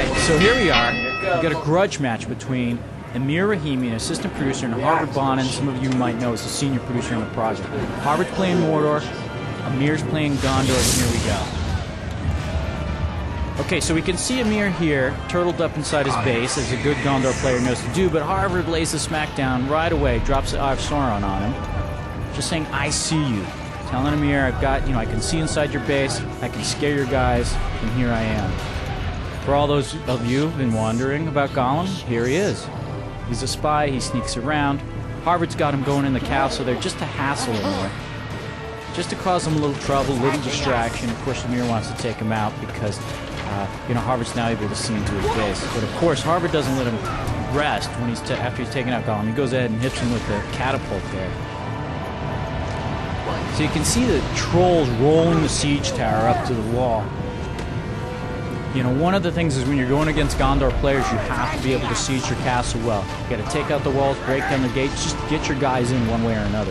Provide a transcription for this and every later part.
Alright, so here we are. We've got a grudge match between Amir Rahimi, an assistant producer, and Harvard Bonin, some of you might know, is the senior producer on the project. Harvard's playing Mordor, Amir's playing Gondor, and here we go. Okay, so we can see Amir here, turtled up inside his base, as a good Gondor player knows to do, but Harvard lays the smackdown right away, drops the Eye of Sauron on him, just saying, I see you. Telling Amir, I've got, I can see inside your base, I can scare your guys, and here I am. For all those of you who've been wondering about Gollum, here he is. He's a spy, he sneaks around. Harvard's got him going in the castle there just to hassle Amir. Just to cause him a little trouble, a little distraction. Of course, Amir wants to take him out because, Harvard's now able to see into his base. But of course, Harvard doesn't let him rest when after he's taken out Gollum. He goes ahead and hits him with the catapult there. So you can see the trolls rolling the siege tower up to the wall. One of the things is when you're going against Gondor players, you have to be able to siege your castle well. You got to take out the walls, break down the gates, just get your guys in one way or another.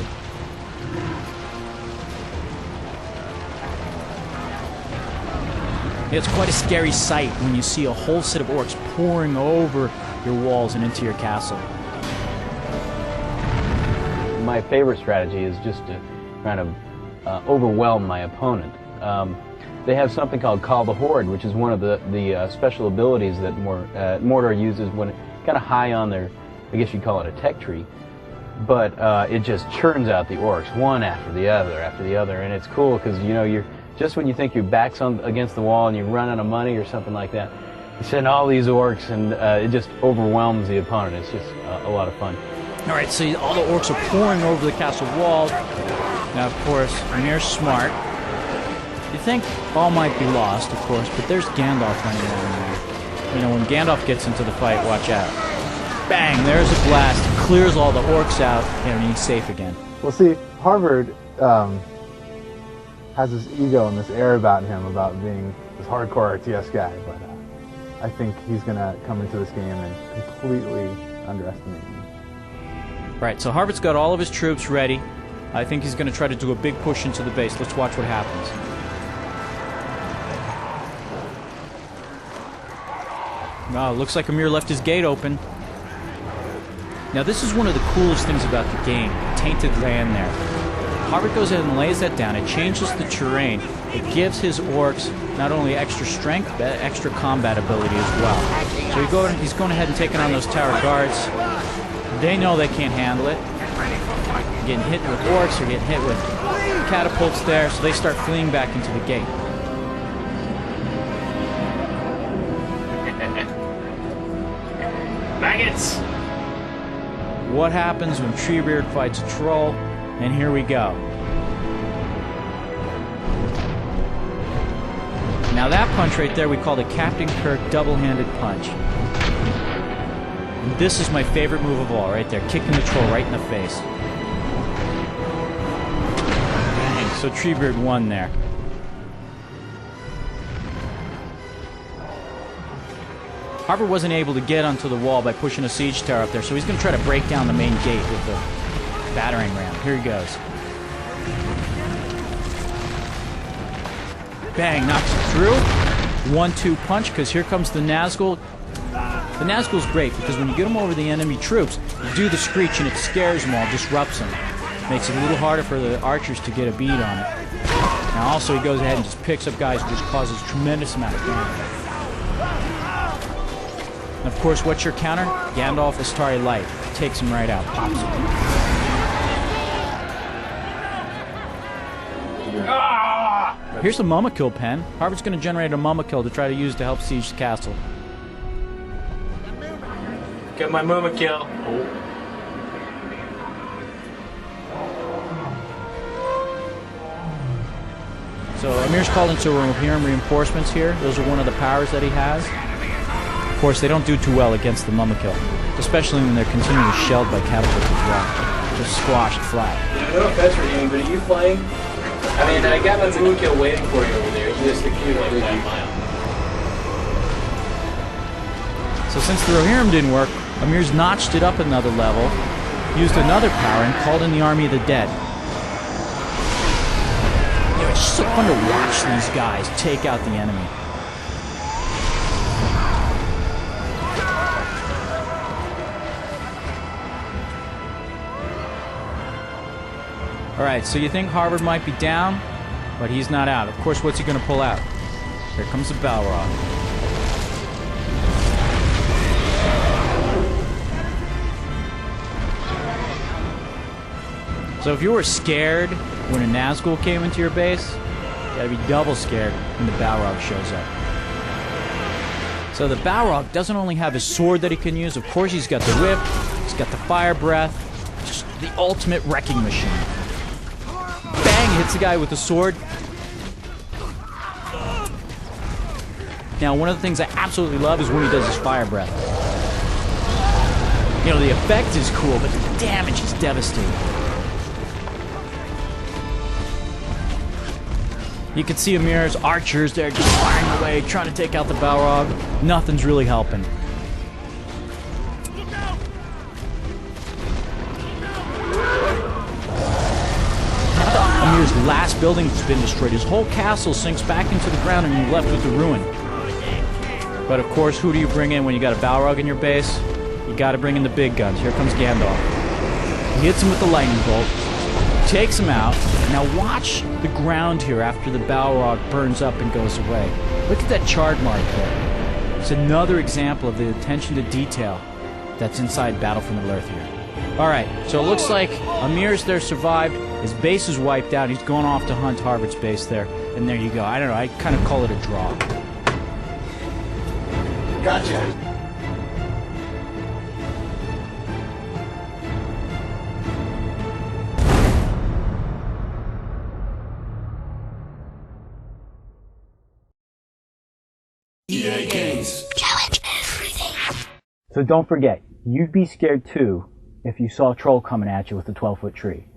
It's quite a scary sight when you see a whole set of orcs pouring over your walls and into your castle. My favorite strategy is just to kind of overwhelm my opponent. They have something called Call the Horde, which is one of the special abilities that Mordor uses when kind of high on their, I guess you'd call it a tech tree, but it just churns out the orcs one after the other, and it's cool because you're just when you think your back's against the wall and you run out of money or something like that, you send all these orcs and it just overwhelms the opponent. It's just a lot of fun. All right, so all the orcs are pouring over the castle walls. Now, of course, Amir's smart. You think all might be lost, of course, but there's Gandalf running around there. When Gandalf gets into the fight, watch out. Bang, there's a blast. Clears all the orcs out, and he's safe again. Well, see, Harvard has this ego and this air about him, about being this hardcore RTS guy, but I think he's going to come into this game and completely underestimate me. Right, so Harvard's got all of his troops ready. I think he's going to try to do a big push into the base. Let's watch what happens. Oh, looks like Amir left his gate open. Now this is one of the coolest things about the game, tainted land there. Harvard goes ahead and lays that down. It changes the terrain. It gives his orcs not only extra strength, but extra combat ability as well. So he's going ahead and taking on those tower guards. They know they can't handle it. Getting hit with orcs or getting hit with catapults there, so they start fleeing back into the gate. Maggots! What happens when Treebeard fights a troll? And here we go. Now that punch right there we call the Captain Kirk double-handed punch. And this is my favorite move of all, right there, kicking the troll right in the face. Bang, so Treebeard won there. Harvard wasn't able to get onto the wall by pushing a siege tower up there, so he's going to try to break down the main gate with the battering ram. Here he goes. Bang, knocks it through. 1-2 punch, because here comes the Nazgul. The Nazgul's great, because when you get them over the enemy troops, you do the screech and it scares them all, disrupts them. Makes it a little harder for the archers to get a bead on it. Now also he goes ahead and just picks up guys, which causes a tremendous amount of damage. And of course, what's your counter? Gandalf Astari Light. Takes him right out, pops him. Here's the Mumma-Kill pen. Harvard's going to generate a Mumma-Kill to try to use to help siege the castle. Get my Mumma-Kill. So Amir's called into Rohirrim reinforcements here. Those are one of the powers that he has. Of course, they don't do too well against the Mumma-Kill, especially when they're continually shelled by catapults as well. Just squashed flat. No offense for you, but are you playing? I mean, I got my Mumma-Kill waiting for you over there. You just accumulate that mile. So since the Rohirrim didn't work, Amir's notched it up another level, used another power, and called in the Army of the Dead. It's just so fun to watch these guys take out the enemy. Alright, so you think Harvard might be down, but he's not out. Of course, what's he going to pull out? Here comes the Balrog. So if you were scared when a Nazgul came into your base, you gotta be double scared when the Balrog shows up. So the Balrog doesn't only have his sword that he can use, of course he's got the whip, he's got the fire breath, just the ultimate wrecking machine. Bang! Hits the guy with the sword. Now, one of the things I absolutely love is when he does his fire breath. You know, the effect is cool, but the damage is devastating. You can see Amir's archers there just firing away, trying to take out the Balrog. Nothing's really helping. Amir's last building has been destroyed. His whole castle sinks back into the ground and you're left with the ruin. But of course, who do you bring in when you got a Balrog in your base? You gotta bring in the big guns. Here comes Gandalf. He hits him with the lightning bolt. Takes him out. Now watch the ground here after the Balrog burns up and goes away. Look at that charred mark there. It's another example of the attention to detail that's inside Battle for Middle-earth here. Alright, so it looks like Amir's there survived. His base is wiped out. He's going off to hunt Harvard's base there. And there you go. I don't know. I kind of call it a draw. Gotcha. EA Games. Challenge everything. So don't forget, you'd be scared too if you saw a troll coming at you with a 12-foot tree.